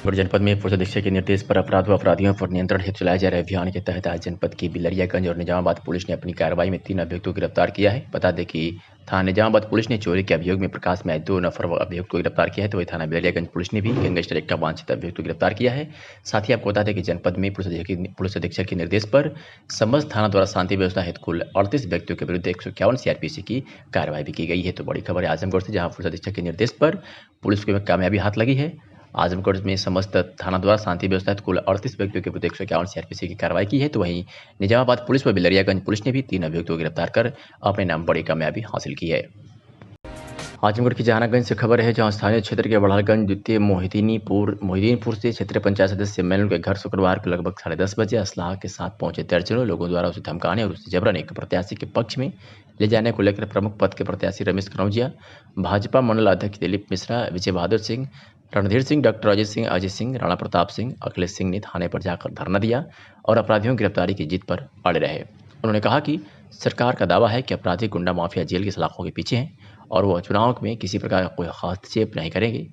जनपद में पुलिस अधीक्षक के निर्देश पर अपराधियों पर नियंत्रण हेतु चलाए जा रहे अभियान के तहत आज जनपद की बिलरियागंज और निजामाबाद पुलिस ने अपनी कार्रवाई में 3 अभियुक्तों को गिरफ्तार किया है। बता दें कि थाना निजामाबाद पुलिस ने चोरी के अभियोग में प्रकाश में आए 2 नफर अभियुक्त को गिरफ्तार किया है, तो वही थाना बिलरियागंज पुलिस ने भी गैंगस्टर एक्ट का वांछित अभियुक्त को गिरफ्तार किया है। साथ ही आपको बता दें कि जनपद में पुलिस अधीक्षक के निर्देश पर समस्त थाना द्वारा शांति व्यवस्था हेतु कुल 38 व्यक्तियों के विरुद्ध 151 CRPC की कार्रवाई भी की गई है। तो बड़ी खबर है आजमगढ़ से, जहाँ पुलिस अधीक्षक के निर्देश पर पुलिस को कामयाबी हाथ लगी है। आजमगढ़ में समस्त थाना द्वारा शांति व्यवस्था कुल 38 व्यक्तियों के विरुद्ध 151 CRPC की कार्रवाई की है। तो वहीं निजामाबाद पुलिस व बिलरियागंज पुलिस ने भी 3 अभियुक्तों को गिरफ्तार कर अपने नाम बड़ी कामयाबी हासिल की है। आजमगढ़ की जहानागंज से खबर है, जहां स्थानीय क्षेत्र के बढ़ालगंज द्वितीय मोहिदीनपुर से क्षेत्रीय पंचायत सदस्य मैनुल के घर शुक्रवार को लगभग 10:30 बजे असलाह के साथ पहुंचे दर्जनों लोगों द्वारा उसे धमकाने और उसे जबरन एक प्रत्याशी के पक्ष में ले जाने को लेकर प्रमुख पद के प्रत्याशी रमेश कनौजिया, भाजपा मंडल अध्यक्ष दिलीप मिश्रा, विजय बहादुर सिंह, रणधीर सिंह, डॉक्टर अजय सिंह, अजय सिंह, राणा प्रताप सिंह, अखिलेश सिंह ने थाने पर जाकर धरना दिया और अपराधियों की गिरफ्तारी की जिद पर अड़े रहे। उन्होंने कहा कि सरकार का दावा है कि अपराधी गुंडा माफिया जेल की सलाखों के पीछे हैं और वह चुनाव में किसी प्रकार का कोई हस्तक्षेप नहीं करेंगे,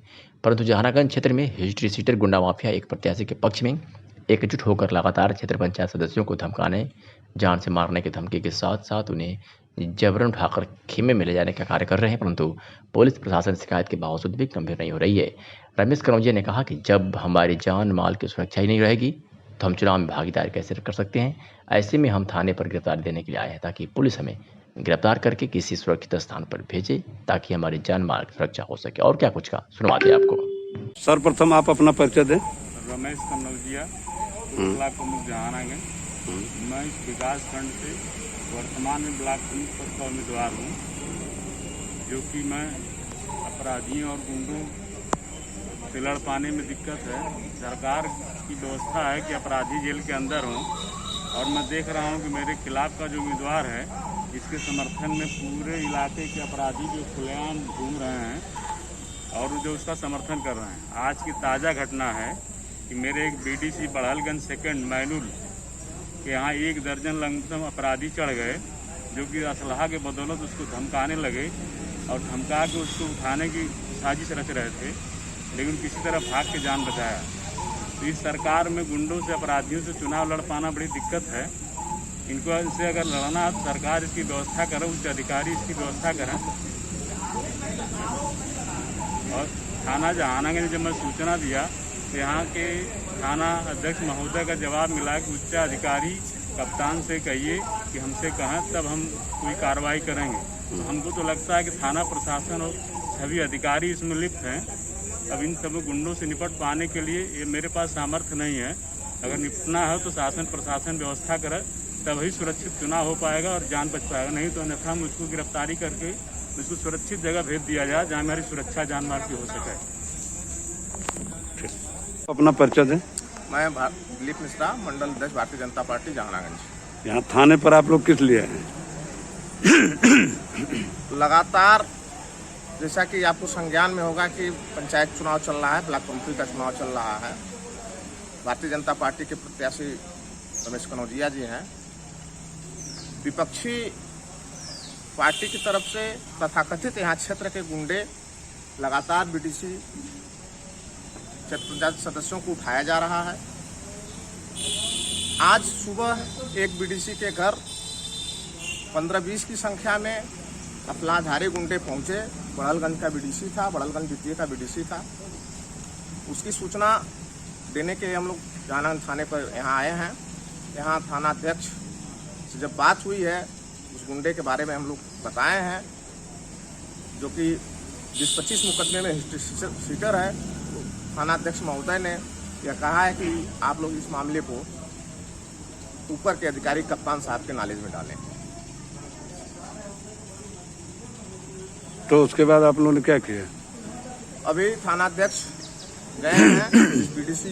परंतु जहानागंज क्षेत्र में हिस्ट्री सीटर गुंडा माफिया एक प्रत्याशी के पक्ष में एकजुट होकर लगातार क्षेत्र पंचायत सदस्यों को धमकाने, जान से मारने की धमकी के साथ साथ उन्हें जबरन उठाकर खेमे में ले जाने का कार्य कर रहे हैं, परंतु पुलिस प्रशासन शिकायत के बावजूद भी गंभीर नहीं हो रही है। रमेश कनौजिया ने कहा कि जब हमारी जान माल की सुरक्षा ही नहीं रहेगी तो हम चुनाव में भागीदारी कैसे कर सकते हैं। ऐसे में हम थाने पर गिरफ्तारी देने के लिए आए हैं ताकि पुलिस हमें गिरफ्तार करके किसी सुरक्षित स्थान पर भेजे ताकि हमारी जान माल की सुरक्षा हो सके। और क्या कुछ कहा, सुनवाते आपको। सर्वप्रथम आप अपना परिचय दें। रमेश कनौजिया, ब्लॉक प्रमुख जहानागंज। मैं इस विकास खंड से वर्तमान में ब्लॉक प्रमुख पद का उम्मीदवार हूँ, जो कि मैं अपराधियों और गुंडों से लड़ पाने में दिक्कत है। सरकार की व्यवस्था है कि अपराधी जेल के अंदर हों और मैं देख रहा हूँ कि मेरे खिलाफ का जो उम्मीदवार है इसके समर्थन में पूरे इलाके के अपराधी जो खुलेआम घूम रहे हैं और जो उसका समर्थन कर रहे हैं। आज की ताज़ा घटना है कि मेरे एक बीडीसी बढ़ालगंज सेकंड मैनुल के यहाँ 1 दर्जन लमसम अपराधी चढ़ गए, जो कि असलहा के बदौलत उसको धमकाने लगे और धमका के उसको उठाने की साजिश रच रहे थे, लेकिन किसी तरह भाग के जान बचाया। तो इस सरकार में गुंडों से अपराधियों से चुनाव लड़ पाना बड़ी दिक्कत है। इनको इससे अगर लड़ना है तो सरकार इसकी व्यवस्था करे, उच्च अधिकारी इसकी व्यवस्था करें। और थाना जहानागंज ने जब मैं सूचना दिया तो यहाँ के थाना अध्यक्ष महोदय का जवाब मिला कि उच्च अधिकारी कप्तान से कहिए कि हमसे कहें तब हम कोई कार्रवाई करेंगे। तो हमको तो लगता है कि थाना प्रशासन और सभी अधिकारी इसमें लिप्त हैं। अब इन सब गुंडों से निपट पाने के लिए ये मेरे पास सामर्थ्य नहीं है। अगर निपटना है तो शासन प्रशासन व्यवस्था करे, तभी सुरक्षित चुनाव हो पाएगा और जान बच पाएगा। नहीं तो अन्यथा मुझको गिरफ्तारी करके मुझको सुरक्षित जगह भेज दिया जाए जहाँ हमारी सुरक्षा जान माल की हो सके। अपना परिचय दें। मैं दिलीप मिश्रा, मंडल अध्यक्ष भारतीय जनता पार्टी जहानागंज। यहाँ थाने पर आप लोग किस लिए हैं? लगातार जैसा कि आपको संज्ञान में होगा कि पंचायत चुनाव चल रहा है, ब्लॉक प्रमुखी का चुनाव चल रहा है। भारतीय जनता पार्टी के प्रत्याशी रमेश कनौजिया जी हैं। विपक्षी पार्टी की तरफ से तथाकथित यहाँ क्षेत्र के गुंडे लगातार बीडीसी क्षेत्र पंचायत सदस्यों को उठाया जा रहा है। आज सुबह एक बीडीसी के घर 15-20 की संख्या में अपराधारी गुंडे पहुंचे। बढ़ालगंज का बीडीसी था, बढ़ालगंज द्वितीय का बीडीसी था। उसकी सूचना देने के हम लोग जहानागंज थाने पर यहाँ आए हैं। यहाँ थाना अध्यक्ष से जब बात हुई है, उस गुंडे के बारे में हम लोग बताए हैं, जो कि जिस 25 मुकदमे में हिस्ट्री सीटर है। थाना अध्यक्ष महोदय ने यह कहा है कि आप लोग इस मामले को ऊपर के अधिकारी कप्तान साहब के नॉलेज में डालें। तो उसके बाद आप लोगों ने क्या किया? अभी थाना अध्यक्ष गए हैं, बीडीसी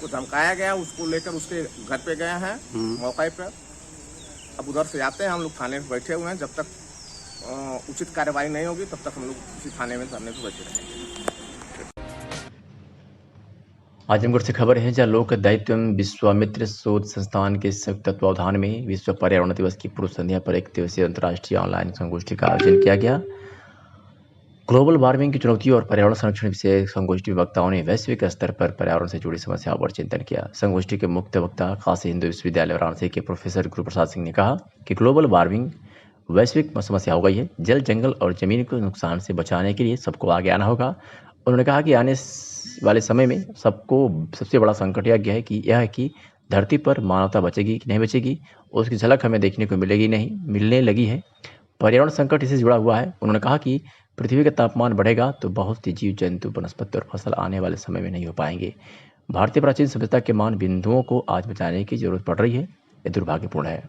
को धमकाया गया, उसको लेकर उसके घर पे गए हैं मौके पर। अब उधर से आते हैं, हम लोग थाने में बैठे हुए हैं। जब तक उचित कार्रवाई नहीं होगी तब तक हम लोग इसी थाने में धरने पर बैठे रहेंगे। आजमगढ़ से खबर है, जहां लोक दायित्व एवं विश्वामित्र शोध संस्थान के संयुक्त तत्वावधान में विश्व पर्यावरण दिवस की पूर्व संध्या पर 1 दिवसीय अंतर्राष्ट्रीय ऑनलाइन संगोष्ठी का आयोजन किया गया। ग्लोबल वार्मिंग की चुनौतियों और पर्यावरण संरक्षण विषय संगोष्ठी में वक्ताओं ने वैश्विक स्तर पर पर्यावरण से जुड़ी समस्याओं पर चिंतन किया। संगोष्ठी के मुख्य वक्ता काशी हिंदू विश्वविद्यालय वाराणसी के प्रोफेसर गुरुप्रसाद सिंह ने कहा कि ग्लोबल वार्मिंग वैश्विक समस्या हो गई है। जल, जंगल और जमीन को नुकसान से बचाने के लिए सबको आगे आना होगा। उन्होंने कहा कि आने वाले समय में सबसे बड़ा संकट यह है कि धरती पर मानवता बचेगी कि नहीं बचेगी, उसकी झलक हमें देखने को मिलने लगी है। पर्यावरण संकट इससे जुड़ा हुआ है। उन्होंने कहा कि पृथ्वी का तापमान बढ़ेगा तो बहुत सी जीव जंतु, वनस्पति और फसल आने वाले समय में नहीं हो पाएंगे। भारतीय प्राचीन सभ्यता के मान बिंदुओं को आज बचाने की जरूरत पड़ रही है। ये दुर्भाग्यपूर्ण है।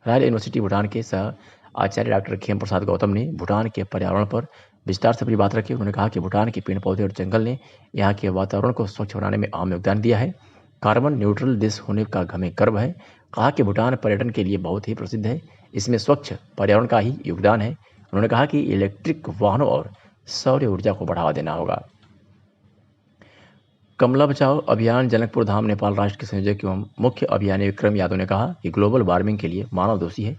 रॉयल यूनिवर्सिटी भूटान के सह आचार्य डॉक्टर खेम प्रसाद गौतम ने भूटान के पर्यावरण पर विस्तार से अपनी बात रखी। उन्होंने कहा कि भूटान के पेड़ पौधे और जंगल ने यहाँ के वातावरण को स्वच्छ बनाने में अहम योगदान दिया है। कार्बन न्यूट्रल देश होने का हमें गर्व है। कहा कि भूटान पर्यटन के लिए बहुत ही प्रसिद्ध है, इसमें स्वच्छ पर्यावरण का ही योगदान है। उन्होंने कहा कि इलेक्ट्रिक वाहनों और सौर ऊर्जा को बढ़ावा देना होगा। कमला बचाओ अभियान जनकपुर धाम नेपाल राष्ट्र के संयोजक एवं मुख्य अभियानी विक्रम यादव ने कहा कि ग्लोबल वार्मिंग के लिए मानव दोषी है।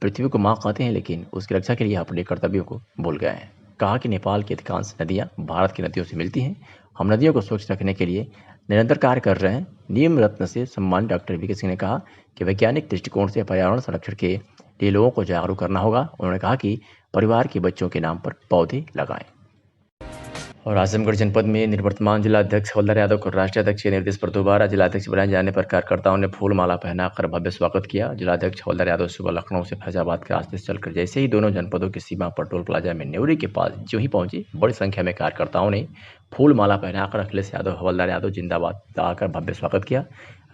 पृथ्वी को माँ कहते हैं, लेकिन उसकी रक्षा के लिए अपने कर्तव्यों को भूल गए हैं। कहा कि नेपाल की अधिकांश नदियाँ भारत की नदियों से मिलती हैं। हम नदियों को स्वच्छ रखने के लिए निरंतर कार्य कर रहे हैं। नीम रत्न से सम्मानित डॉक्टर वीके सिंह ने कहा कि वैज्ञानिक दृष्टिकोण से पर्यावरण संरक्षण के लिए लोगों को जागरूक करना होगा। उन्होंने कहा कि परिवार के बच्चों के नाम पर पौधे लगाएं। और आजमगढ़ जनपद में निवर्तमान जिलाध्यक्ष हवलदार यादव को राष्ट्रीय अध्यक्ष के निर्देश पर दोबारा जिलाध्यक्ष बनाए जाने पर कार्यकर्ताओं ने फूल माला पहनाकर भव्य स्वागत किया। जिलाध्यक्ष हवलदार यादव सुबह लखनऊ से फैजाबाद के रास्ते से चलकर जैसे ही दोनों जनपदों की सीमा पर टोल प्लाजा में नेवरी के पास जो ही पहुंचे, बड़ी संख्या में कार्यकर्ताओं ने फूल माला पहनाकर अखिलेश यादव हवलदार यादव जिंदाबाद लगाकर भव्य स्वागत किया।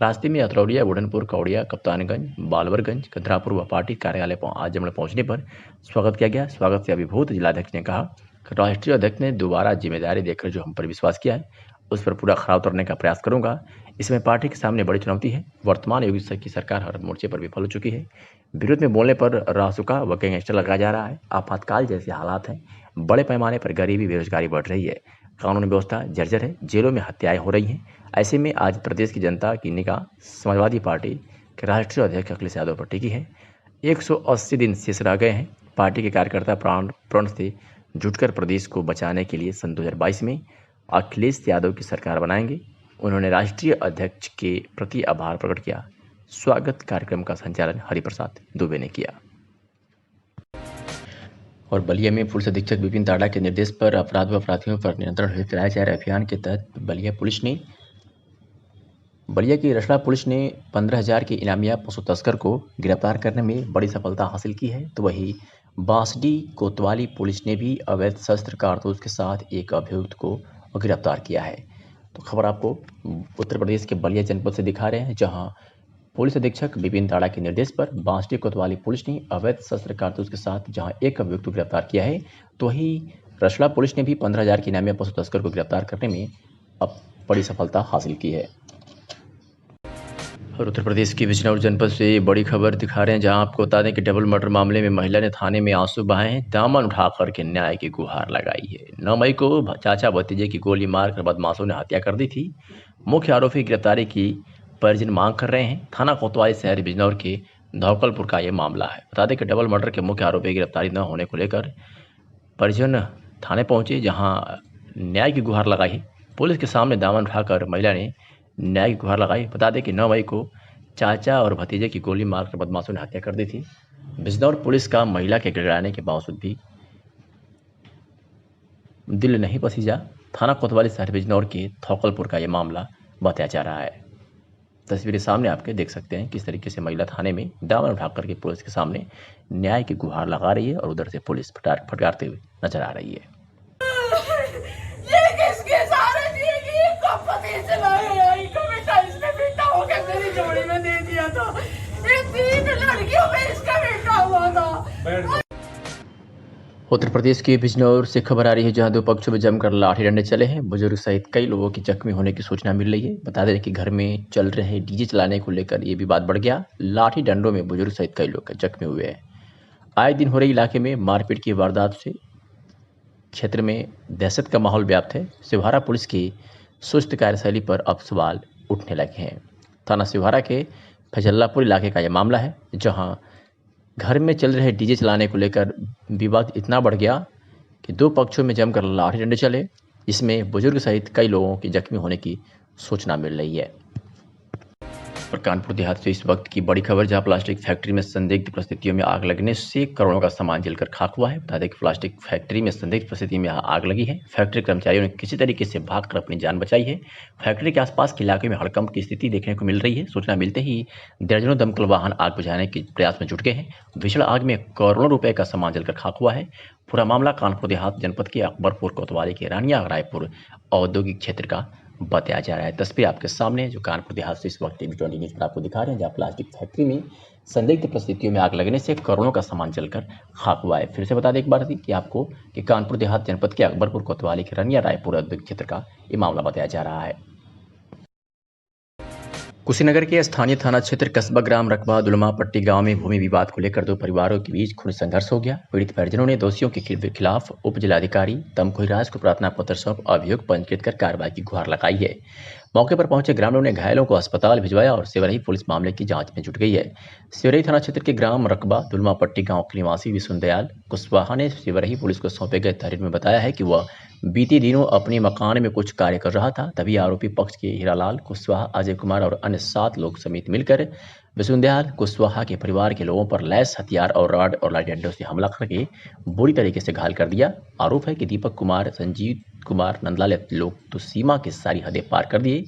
रास्ते में अतरौलिया, बुढ़नपुर, कौड़िया, कप्तानगंज, बालवरगंज, कंधरापुर व पार्टी कार्यालय आजमगढ़ पहुंचने पर स्वागत किया गया। स्वागत से अभिभूत जिलाध्यक्ष ने कहा कि राष्ट्रीय अध्यक्ष ने दोबारा जिम्मेदारी देकर जो हम पर विश्वास किया है, उस पर पूरा खरा उतरने का प्रयास करूंगा। इसमें पार्टी के सामने बड़ी चुनौती है। वर्तमान योगी की सरकार हर मोर्चे पर विफल हो चुकी है। विरोध में बोलने पर रासुका व गैंगस्टर लगाया जा रहा है। आपातकाल जैसे हालात हैं। बड़े पैमाने पर गरीबी, बेरोजगारी बढ़ रही है। कानून व्यवस्था जर्जर है। जेलों में हत्याएं हो रही हैं। ऐसे में आज प्रदेश की जनता की निगाह समाजवादी पार्टी के राष्ट्रीय अध्यक्ष अखिलेश यादव पर टिकी है। 180 दिन शेष रह गए हैं। पार्टी के कार्यकर्ता प्रण से जुटकर प्रदेश को बचाने के लिए सन 2022 में अखिलेश यादव की सरकार बनाएंगे। उन्होंने राष्ट्रीय अध्यक्ष के प्रति आभार प्रकट किया। स्वागत कार्यक्रम का संचालन हरिप्रसाद दुबे ने किया। और बलिया में पुलिस अधीक्षक विपिन ताड़ा के निर्देश पर अपराध व अपराधियों पर नियंत्रण हेतु चलाए जा रहे अभियान के तहत बलिया की रसड़ा पुलिस ने 15,000 के इनामिया पशु तस्कर को गिरफ्तार करने में बड़ी सफलता हासिल की है। तो वही बांसडी कोतवाली पुलिस ने भी अवैध शस्त्र कारतूस के साथ एक अभियुक्त को गिरफ्तार किया है। तो खबर आपको उत्तर प्रदेश के बलिया जनपद से दिखा रहे हैं, जहां पुलिस अधीक्षक विपिन ताड़ा के निर्देश पर बांसडी कोतवाली पुलिस ने अवैध शस्त्र कारतूस के साथ जहां एक अभियुक्त को गिरफ्तार किया है, तो वही रसड़ा पुलिस ने भी 15,000 के इनामी पशु तस्कर को गिरफ्तार करने में अब बड़ी सफलता हासिल की है। और उत्तर प्रदेश की बिजनौर जनपद से बड़ी खबर दिखा रहे हैं, जहां आपको बता दें कि डबल मर्डर मामले में महिला ने थाने में आंसू बहाए हैं। दामन उठाकर के न्याय की गुहार लगाई है। 9 मई को चाचा भतीजे की गोली मारकर बदमाशों ने हत्या कर दी थी। मुख्य आरोपी गिरफ्तारी की परिजन मांग कर रहे हैं। थाना कोतवाली शहर बिजनौर के धौकलपुर का ये मामला है। बता दें कि डबल मर्डर के मुख्य आरोपी गिरफ्तारी न होने को लेकर परिजन थाने पहुंचे, जहां न्याय की गुहार लगाई है। पुलिस के सामने दामन उठाकर महिला ने न्याय की गुहार लगाई। बता दें कि 9 मई को चाचा और भतीजे की गोली मारकर बदमाशों ने हत्या कर दी थी। बिजनौर पुलिस का महिला के गिड़गिड़ाने के बावजूद भी दिल नहीं पसीजा। थाना कोतवाली शहर बिजनौर के थौकलपुर का यह मामला बताया जा रहा है। तस्वीरें सामने आपके देख सकते हैं किस तरीके से महिला थाने में दामन उठाकर के पुलिस के सामने न्याय की गुहार लगा रही है और उधर से पुलिस फटकारते हुए नजर आ रही है। उत्तर प्रदेश के बिजनौर से खबर आ रही है, जहां 2 पक्षों में जमकर लाठी डंडे चले हैं। बुजुर्ग सहित कई लोगों की जख्मी होने की सूचना मिल रही है। बता दें कि घर में चल रहे डीजे चलाने को लेकर ये विवाद बढ़ गया। लाठी डंडों में बुजुर्ग सहित कई लोग जख्मी हुए हैं। आए दिन हो रही इलाके में मारपीट की वारदात से क्षेत्र में दहशत का माहौल व्याप्त है। सिवहारा पुलिस की सुस्त कार्यशैली पर अब सवाल उठने लगे हैं। थाना सिवहारा के फजल्लापुर इलाके का यह मामला है, जहां घर में चल रहे डीजे चलाने को लेकर विवाद इतना बढ़ गया कि 2 पक्षों में जमकर लाठी डंडे चले। इसमें बुजुर्ग सहित कई लोगों के जख्मी होने की सूचना मिल रही है। और कानपुर देहात से इस वक्त की बड़ी खबर, जहां प्लास्टिक फैक्ट्री में संदिग्ध परिस्थितियों में आग लगने से करोड़ों का सामान जलकर खाक हुआ है। बता दें कि प्लास्टिक फैक्ट्री में संदिग्ध परिस्थिति में आग लगी है। फैक्ट्री कर्मचारियों ने किसी तरीके से भागकर अपनी जान बचाई है। फैक्ट्री के आसपास के इलाके में हड़कंप की स्थिति देखने को मिल रही है। सूचना मिलते ही दर्जनों दमकल वाहन आग बुझाने के प्रयास में जुट गए हैं। भीषण आग में करोड़ों रुपए का सामान जलकर खाक हुआ है। पूरा मामला कानपुर देहात जनपद के अकबरपुर कोतवाली के रानिया रायपुर औद्योगिक क्षेत्र का बताया जा रहा है। तस्वीर आपके सामने जो कानपुर देहात से इस वक्त TV20 न्यूज़ पर आपको दिखा रहे हैं, जहाँ प्लास्टिक फैक्ट्री में संदिग्ध परिस्थितियों में आग लगने से करोड़ों का सामान जलकर खाक हुआ है। फिर से बता दें एक बार कि आपको कि कानपुर देहात जनपद के अकबरपुर कोतवाली के रनिया रायपुर औद्योगिक क्षेत्र का ये मामला बताया जा रहा है। कुशीनगर के स्थानीय थाना क्षेत्र कस्बा ग्राम रकबा दुलमा पट्टी गांव में भूमि विवाद को लेकर दो परिवारों के बीच खूनी संघर्ष हो गया। पीड़ित परिजनों ने दोषियों के खिलाफ उप जिलाधिकारी तमकोहीराज को प्रार्थना पत्र सौंप अभियोग पंजीकृत कर कार्रवाई की गुहार लगाई है। मौके पर पहुंचे ग्रामीणों ने घायलों को अस्पताल भिजवाया और सिवरही पुलिस मामले की जांच में जुट गई है। सिवरही थाना क्षेत्र के ग्राम रकबा दुलमा पट्टी गांव के निवासी विष्णुदयाल कुशवाहा ने सिवरही पुलिस को सौंपे गए तहरीर में बताया है कि वह बीते दिनों अपने मकान में कुछ कार्य कर रहा था, तभी आरोपी पक्ष के हीरालाल कुशवाहा, अजय कुमार और अन्य 7 लोग समेत मिलकर विष्णुदयाल कुशवाहा के परिवार के लोगों पर लैस हथियार और रॉड और लाठी डंडों से हमला करके बुरी तरीके से घायल कर दिया। आरोप है कि दीपक कुमार, संजीव कुमार, नंदलाल लोग तो सीमा की सारी हदें पार कर दिए।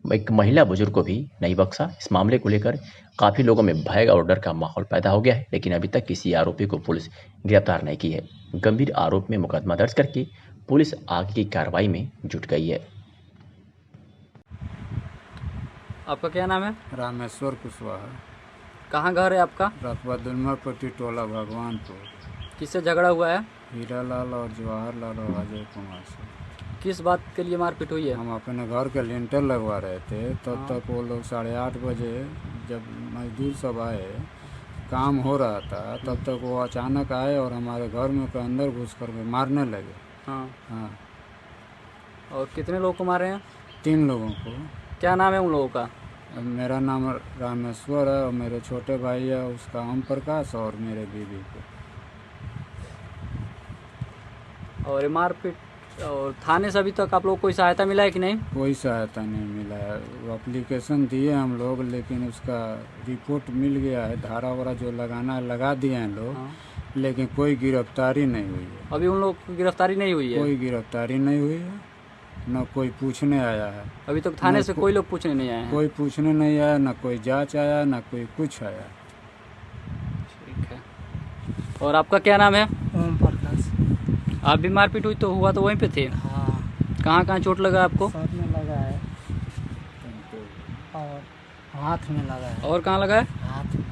एक महिला बुजुर्ग को भी नहीं बख्शा। इस मामले को लेकर काफी लोगों में भय और डर का माहौल पैदा हो गया है, लेकिन अभी तक किसी आरोपी को पुलिस गिरफ्तार नहीं की है। गंभीर आरोप में मुकदमा दर्ज करके पुलिस आगे की कार्रवाई में जुट गई है। आपका क्या नाम है? रामेश्वर कुशवाहा। कहाँ घर है आपका? रकबा दुलमा पट्टी टोला भगवानपुर। किससे झगड़ा हुआ है? हीरालाल और जवाहरलाल और अजय कुमार से। किस बात के लिए मारपीट हुई है? हम अपने घर के लिंटर लगवा रहे थे, तब तक वो लोग 8:30 बजे जब मजदूर सब आए, काम हो रहा था, तब तक वो अचानक आए और हमारे घर में के अंदर घुस कर के मारने लगे। हाँ। और कितने लोगों को मारे हैं? 3 लोगों को। क्या नाम है उन लोगों का? मेरा नाम रामेश्वर है और मेरे छोटे भाई है उसका ओम प्रकाश और मेरे बीवी को। और मारपीट और थाने से अभी तक आप लोग कोई सहायता मिला है कि नहीं? कोई सहायता नहीं मिला है। वो एप्लीकेशन दिए हम लोग, लेकिन उसका रिपोर्ट मिल गया है, धारा वारा जो लगाना है लगा दिए हैं लोग, लेकिन कोई गिरफ्तारी नहीं हुई है। अभी उन लोग की गिरफ्तारी नहीं हुई है? कोई गिरफ्तारी नहीं हुई है, न कोई पूछने आया है। अभी तक थाने से कोई लोग पूछने नहीं आए हैं? कोई पूछने नहीं आया, न कोई जांच आया, न कोई कुछ आया। ठीक है। और आपका क्या नाम है? ओम प्रकाश। आप भी मारपीट हुई तो हुआ तो वहीं पे थे? हाँ। कहाँ चोट लगा आपको? सर में लगा है और हाथ में लगा है। और कहाँ लगा है? हाथ में।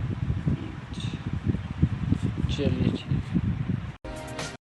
चलिए ठीक।